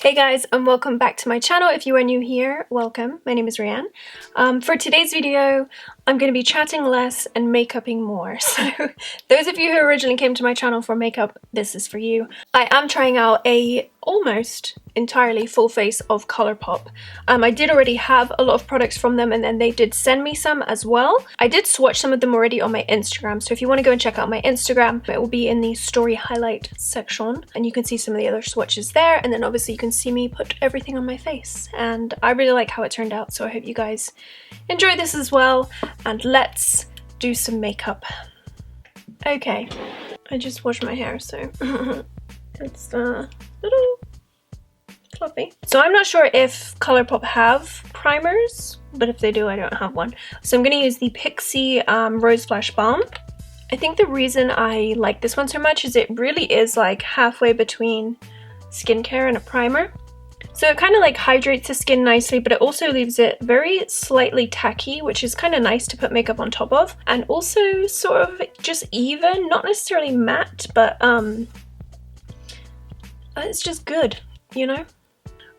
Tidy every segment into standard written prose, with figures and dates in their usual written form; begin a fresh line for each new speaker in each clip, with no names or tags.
Hey guys, and welcome back to my channel. If you are new here, welcome. My name is Rhian. For today's video, I'm going to be chatting less and makeuping more. So those of you who originally came to my channel for makeup, this is for you. I am trying out a almost entirely full face of Colourpop. I did already have a lot of products from them, and then they did send me some as well. I did swatch some of them already on my Instagram, so if you want to go and check out my Instagram, it will be in the story highlight section, and you can see some of the other swatches there, and then obviously you can see me put everything on my face, and I really like how it turned out, so I hope you guys enjoy this as well, and let's do some makeup. Okay, I just washed my hair, so it's a little fluffy. So I'm not sure if Colourpop have primers, but if they do, I don't have one. So I'm going to use the Pixie Rose Flash Balm. I think the reason I like this one so much is it really is like halfway between skincare and a primer. So it kind of like hydrates the skin nicely, but it also leaves it very slightly tacky, which is kind of nice to put makeup on top of. And also sort of just even, not necessarily matte, but it's just good, you know?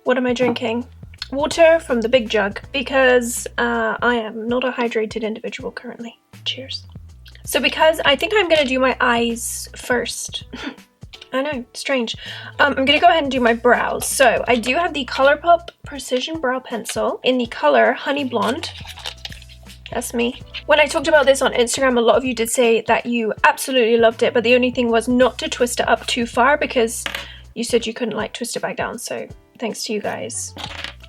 What am I drinking? Water from the big jug, because I am not a hydrated individual currently. Cheers. So because I think I'm going to do my eyes first. I know, strange. I'm going to go ahead and do my brows. So I do have the Colourpop Precision Brow Pencil in the color Honey Blonde. That's me. When I talked about this on Instagram, a lot of you did say that you absolutely loved it, but the only thing was not to twist it up too far because you said you couldn't like twist it back down. So thanks to you guys,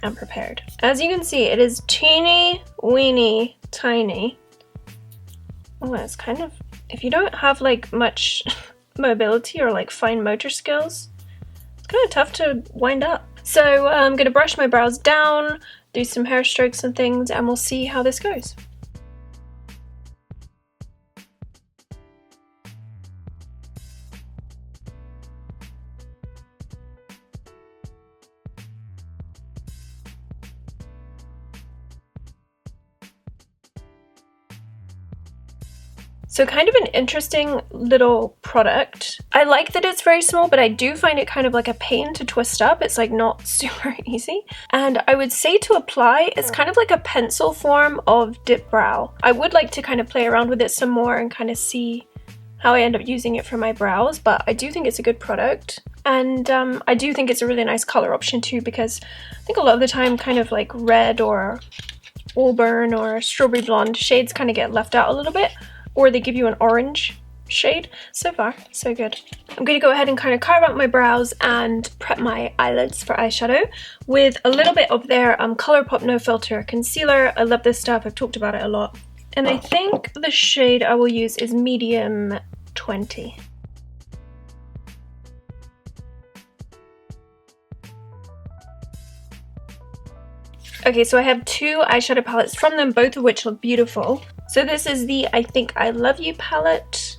I'm prepared. As you can see, it is teeny weeny tiny. Oh, it's kind of, if you don't have like much mobility or like fine motor skills, it's kind of tough to wind up. So I'm gonna brush my brows down, do some hair strokes and things, and we'll see how this goes. So kind of an interesting little product. I like that it's very small, but I do find it kind of like a pain to twist up. It's like not super easy. And I would say to apply, it's kind of like a pencil form of dip brow. I would like to kind of play around with it some more and kind of see how I end up using it for my brows, but I do think it's a good product. And I do think it's a really nice color option too, because I think a lot of the time kind of like red or auburn or strawberry blonde shades kind of get left out a little bit, or they give you an orange shade. So far, so good. I'm going to go ahead and kind of carve out my brows and prep my eyelids for eyeshadow with a little bit of their Colourpop No Filter Concealer. I love this stuff, I've talked about it a lot. And I think the shade I will use is medium 20. Okay, so I have two eyeshadow palettes from them, both of which look beautiful. So this is the I Think I Love You palette.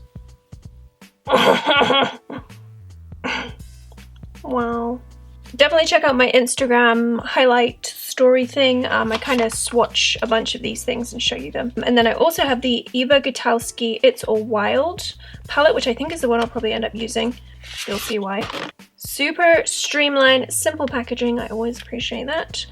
Wow. Definitely check out my Instagram highlight story thing. I kind of swatch a bunch of these things and show you them. And then I also have the Eva Gutowski It's All Wild palette, which I think is the one I'll probably end up using. You'll see why. Super streamlined, simple packaging. I always appreciate that.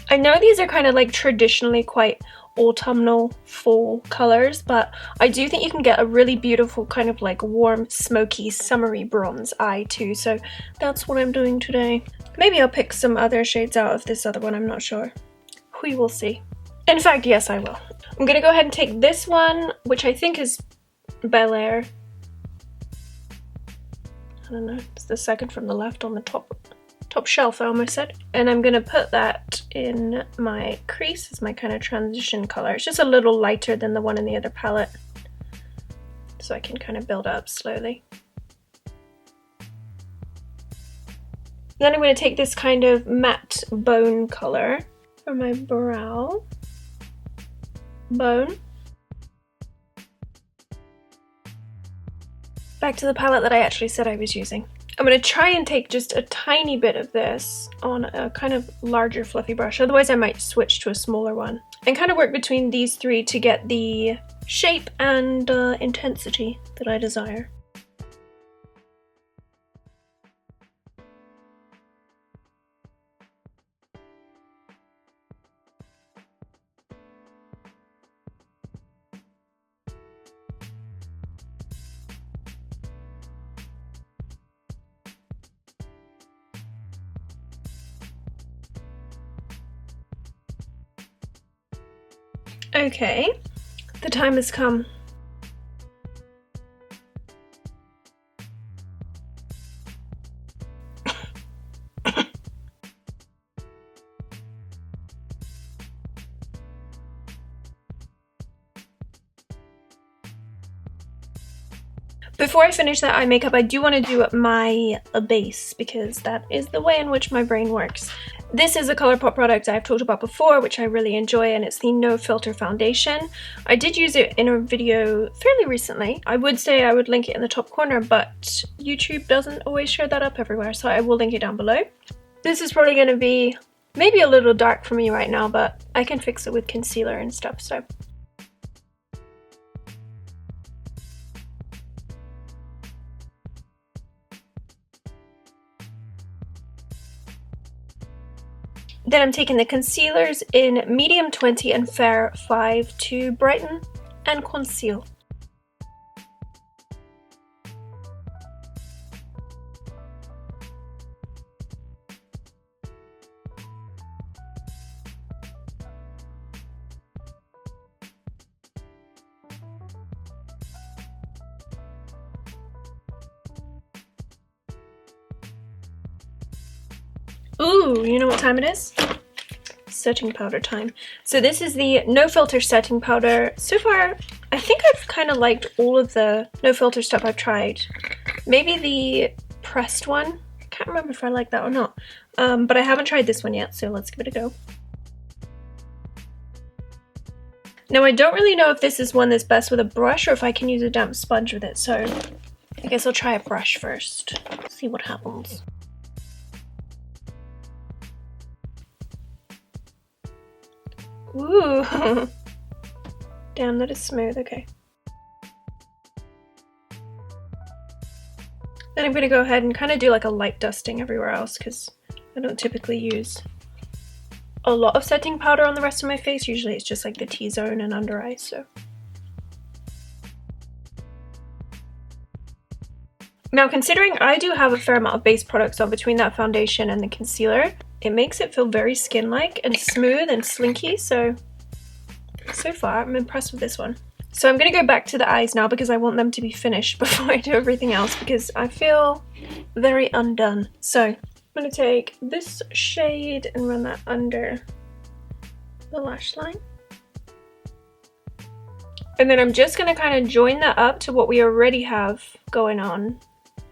I know these are kind of like traditionally quite autumnal fall colors, but I do think you can get a really beautiful kind of like warm, smoky, summery bronze eye too, so that's what I'm doing today. Maybe I'll pick some other shades out of this other one, I'm not sure. We will see. In fact, yes, I will. I'm gonna go ahead and take this one, which I think is Bel Air. I don't know, it's the second from the left on the top shelf, I almost said. And I'm gonna put that in my crease as my kind of transition color. It's just a little lighter than the one in the other palette, so I can kind of build up slowly. Then I'm going to take this kind of matte bone color for my brow bone. Back to the palette that I actually said I was using. I'm going to try and take just a tiny bit of this on a kind of larger fluffy brush, otherwise I might switch to a smaller one, and kind of work between these three to get the shape and intensity that I desire. Okay, the time has come. Before I finish that eye makeup, I do want to do my base because that is the way in which my brain works. This is a ColourPop product I've talked about before, which I really enjoy, and it's the No Filter Foundation. I did use it in a video fairly recently. I would say I would link it in the top corner, but YouTube doesn't always share that up everywhere, so I will link it down below. This is probably going to be maybe a little dark for me right now, but I can fix it with concealer and stuff, so. Then I'm taking the concealers in medium 20 and fair 5 to brighten and conceal. Ooh, you know what time it is? Setting powder time. So this is the No Filter setting powder. So far, I think I've kind of liked all of the No Filter stuff I've tried. Maybe the pressed one. I can't remember if I like that or not. But I haven't tried this one yet, so let's give it a go. Now I don't really know if this is one that's best with a brush or if I can use a damp sponge with it, so I guess I'll try a brush first. See what happens. Ooh, damn, that is smooth. Okay. Then I'm going to go ahead and kind of do like a light dusting everywhere else because I don't typically use a lot of setting powder on the rest of my face. Usually it's just like the T-zone and under eye, so. Now, considering I do have a fair amount of base products on between that foundation and the concealer, it makes it feel very skin-like and smooth and slinky, so far I'm impressed with this one. So I'm going to go back to the eyes now because I want them to be finished before I do everything else because I feel very undone. So I'm going to take this shade and run that under the lash line. And then I'm just going to kind of join that up to what we already have going on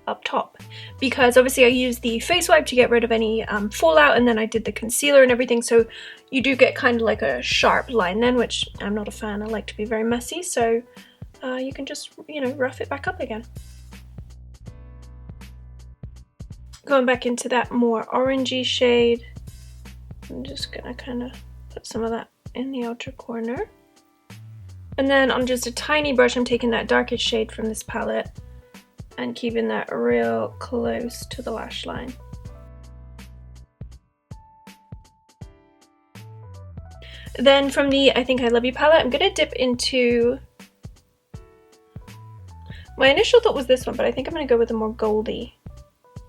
up top, because obviously I used the face wipe to get rid of any fallout, and then I did the concealer and everything, so you do get kind of like a sharp line then, which I'm not a fan. I like to be very messy, so you can just, you know, rough it back up again. Going back into that more orangey shade, I'm just gonna kind of put some of that in the outer corner, and then on just a tiny brush I'm taking that darkest shade from this palette and keeping that real close to the lash line. Then from the I Think I Love You palette, I'm gonna dip into, my initial thought was this one, but I think I'm gonna go with a more goldy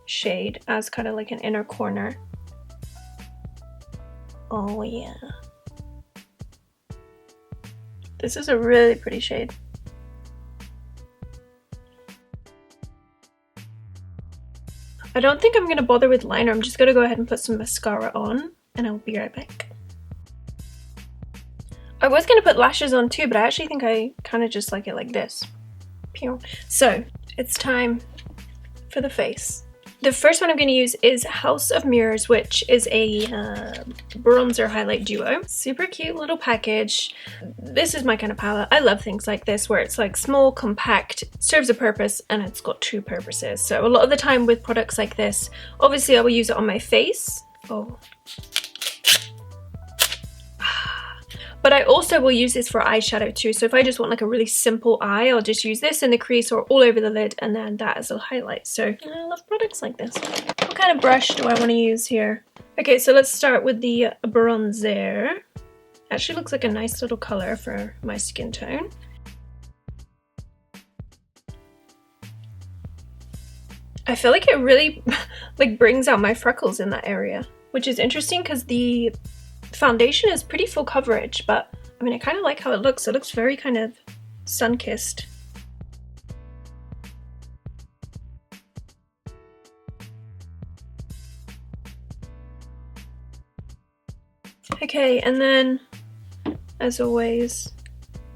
shade as kind of like an inner corner. Oh yeah. This is a really pretty shade. I don't think I'm going to bother with liner. I'm just going to go ahead and put some mascara on and I'll be right back. I was going to put lashes on too, but I actually think I kind of just like it like this. Pew. So it's time for the face. The first one I'm going to use is House of Mirrors, which is a bronzer highlight duo. Super cute little package. This is my kind of palette. I love things like this where it's like small, compact, serves a purpose, and it's got two purposes. So a lot of the time with products like this, obviously I will use it on my face. Oh. But I also will use this for eyeshadow too. So if I just want like a really simple eye, I'll just use this in the crease or all over the lid, and then that as a highlight. So I love products like this. What kind of brush do I want to use here? Okay, so let's start with the bronzer. Actually looks like a nice little color for my skin tone. I feel like it really like brings out my freckles in that area, which is interesting because the foundation is pretty full coverage, but I mean, I kind of like how it looks. It looks very kind of sun-kissed. Okay, and then, as always,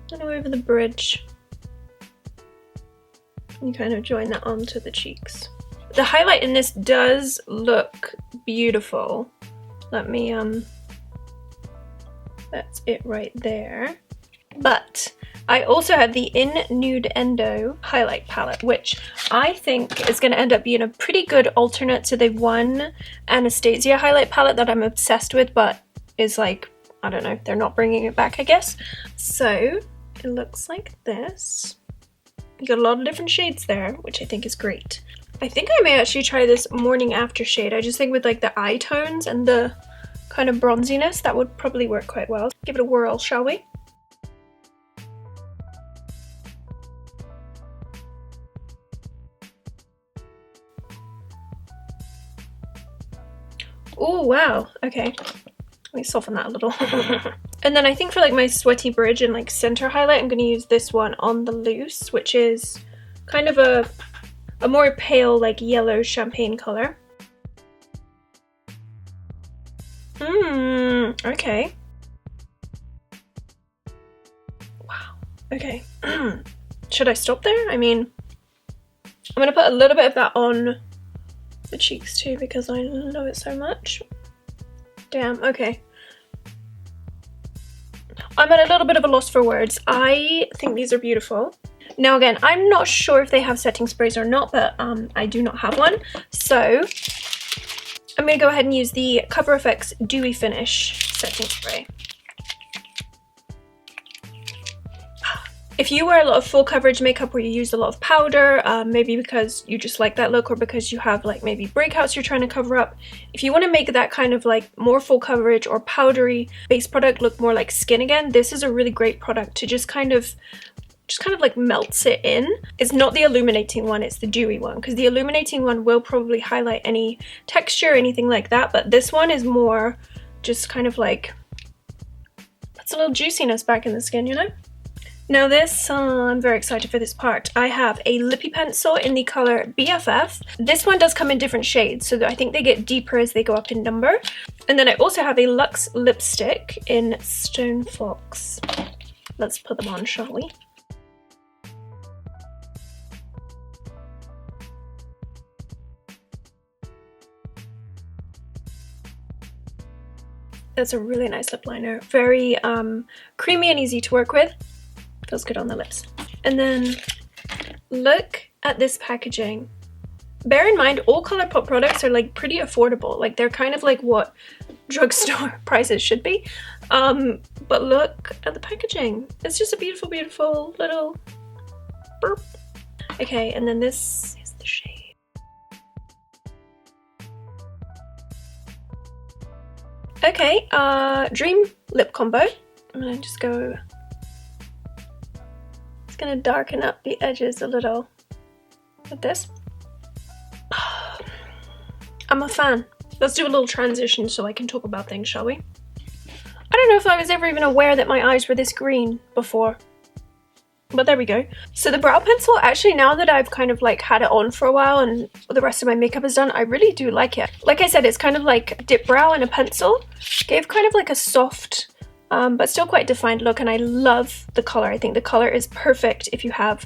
go over the bridge. You kind of join that onto the cheeks. The highlight in this does look beautiful. Let me, that's it right there. But I also have the Nude Endo highlight palette, which I think is going to end up being a pretty good alternate to the one Anastasiya highlight palette that I'm obsessed with, but is like, I don't know, they're not bringing it back, I guess. So it looks like this. You got a lot of different shades there, which I think is great. I think I may actually try this morning after shade. I just think with like the eye tones and the kind of bronziness, that would probably work quite well. Give it a whirl, shall we? Oh, wow. Okay. Let me soften that a little. And then I think for like my sweaty bridge and like center highlight, I'm going to use this one on the Luxe, which is kind of a more pale like yellow champagne color. Okay. Wow. Okay. Should I stop there? I mean, I'm going to put a little bit of that on the cheeks too because I love it so much. Damn, okay. I'm at a little bit of a loss for words. I think these are beautiful. Now again, I'm not sure if they have setting sprays or not, but I do not have one. So I'm going to go ahead and use the Cover FX Dewy Finish setting spray. If you wear a lot of full coverage makeup where you use a lot of powder, maybe because you just like that look or because you have like maybe breakouts you're trying to cover up, if you want to make that kind of like more full coverage or powdery base product look more like skin again, this is a really great product to just kind of like melts it in. It's not the illuminating one, it's the dewy one, because the illuminating one will probably highlight any texture or anything like that, but this one is more just kind of like puts a little juiciness back in the skin, you know? Now this, I'm very excited for this part. I have a lippy pencil in the color BFF. This one does come in different shades, so I think they get deeper as they go up in number. And then I also have a Luxe lipstick in Stone Fox. Let's put them on, shall we? That's a really nice lip liner. Very creamy and easy to work with. Feels good on the lips. And then look at this packaging. Bear in mind, all ColourPop products are like pretty affordable. Like they're kind of like what drugstore prices should be. But look at the packaging. It's just a beautiful, beautiful little burp. Okay, and then this is the shade. Okay, Dream Lip Combo. I'm gonna just go. Gonna darken up the edges a little with this. I'm a fan. Let's do a little transition so I can talk about things, shall we? I don't know if I was ever even aware that my eyes were this green before, but there we go. So the brow pencil, actually now that I've kind of like had it on for a while and the rest of my makeup is done, I really do like it. Like I said, it's kind of like dip brow and a pencil. Gave kind of like a soft but still quite defined look, and I love the color. I think the color is perfect if you have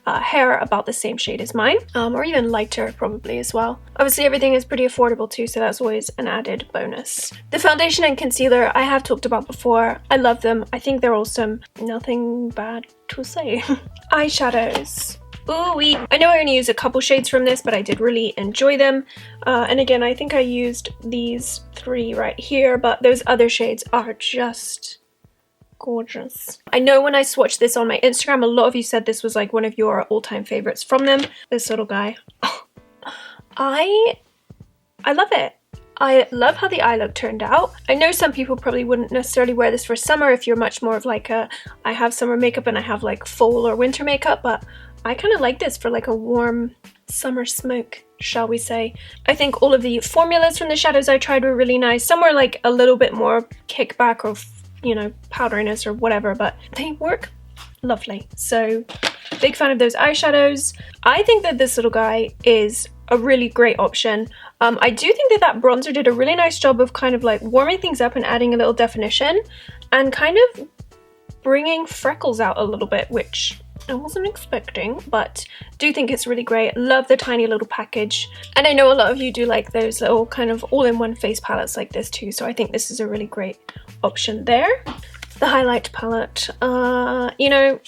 hair about the same shade as mine, or even lighter probably as well. Obviously everything is pretty affordable too, so that's always an added bonus. The foundation and concealer I have talked about before. I love them. I think they're awesome. Nothing bad to say. Eyeshadows. Ooh-wee. I know I only used a couple shades from this, but I did really enjoy them. And again, I think I used these three right here, but those other shades are just gorgeous. I know when I swatched this on my Instagram, a lot of you said this was like one of your all-time favorites from them. This little guy. I love it. I love how the eye look turned out. I know some people probably wouldn't necessarily wear this for summer if you're much more of like a, I have summer makeup and I have like fall or winter makeup, but I kind of like this for like a warm summer smoke, shall we say. I think all of the formulas from the shadows I tried were really nice. Some were like a little bit more kickback or you know, powderiness or whatever, but they work lovely. So big fan of those eyeshadows. I think that this little guy is a really great option. I do think that that bronzer did a really nice job of kind of like warming things up and adding a little definition and kind of bringing freckles out a little bit, which I wasn't expecting, but do think it's really great. Love the tiny little package, and I know a lot of you do like those little kind of all-in-one face palettes like this too, so I think this is a really great option there. The highlight palette, you know,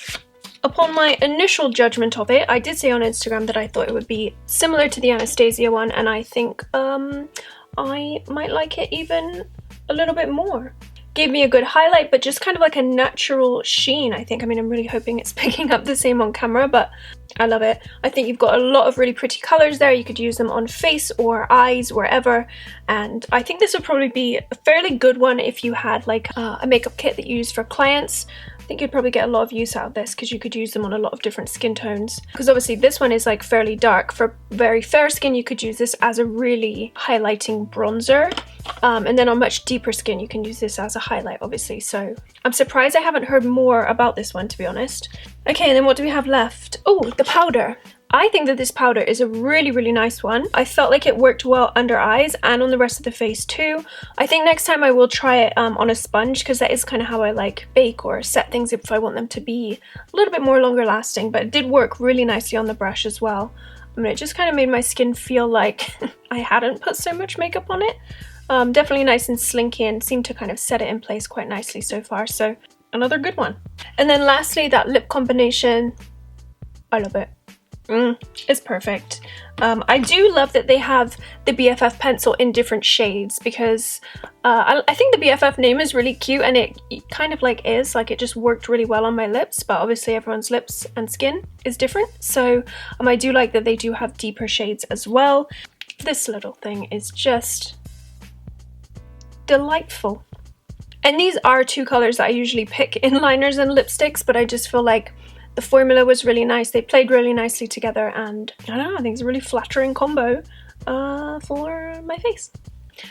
upon my initial judgment of it, I did say on Instagram that I thought it would be similar to the Anastasiya one, and I think I might like it even a little bit more. Gave me a good highlight, but just kind of like a natural sheen, I think. I mean, I'm really hoping it's picking up the same on camera, but I love it. I think you've got a lot of really pretty colors there. You could use them on face or eyes, wherever. And I think this would probably be a fairly good one if you had like a makeup kit that you use for clients. I think you'd probably get a lot of use out of this because you could use them on a lot of different skin tones. Because obviously this one is like fairly dark. For very fair skin, you could use this as a really highlighting bronzer. And then on much deeper skin, you can use this as a highlight, obviously. So I'm surprised I haven't heard more about this one, to be honest. Okay, and then what do we have left? Oh, the powder. I think that this powder is a really, really nice one. I felt like it worked well under eyes and on the rest of the face too. I think next time I will try it on a sponge, because that is kind of how I like bake or set things if I want them to be a little bit more longer lasting, but it did work really nicely on the brush as well. I mean, it just kind of made my skin feel like I hadn't put so much makeup on it. Definitely nice and slinky and seemed to kind of set it in place quite nicely so far, so another good one. And then lastly, that lip combination, I love it. It's perfect. I do love that they have the Bff Pencil in different shades, because I think the Bff name is really cute, and it kind of like is, like it just worked really well on my lips, but obviously everyone's lips and skin is different. So I do like that they do have deeper shades as well. This little thing is just delightful. And these are two colors that I usually pick in liners and lipsticks, but I just feel like the formula was really nice. They played really nicely together, and I don't know, I think it's a really flattering combo for my face.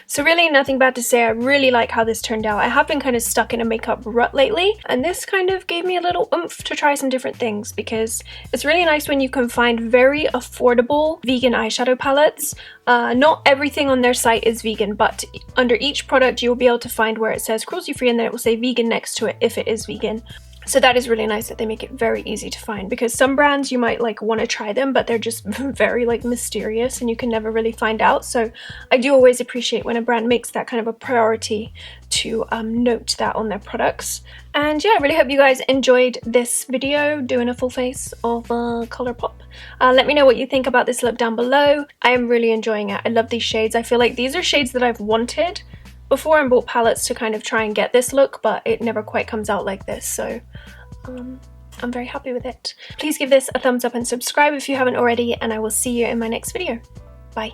So really nothing bad to say. I really like how this turned out. I have been kind of stuck in a makeup rut lately, and this kind of gave me a little oomph to try some different things, because it's really nice when you can find very affordable vegan eyeshadow palettes. Not everything on their site is vegan, but under each product you'll be able to find where it says cruelty free and then it will say vegan next to it if it is vegan. So that is really nice that they make it very easy to find, because some brands you might like want to try them, but they're just very like mysterious and you can never really find out. So I do always appreciate when a brand makes that kind of a priority to note that on their products. And yeah, I really hope you guys enjoyed this video doing a full face of Colourpop. Let me know what you think about this look down below. I am really enjoying it. I love these shades. I feel like these are shades that I've wanted before and bought palettes to kind of try and get this look, but it never quite comes out like this, so I'm very happy with it. Please give this a thumbs up and subscribe if you haven't already, and I will see you in my next video. Bye.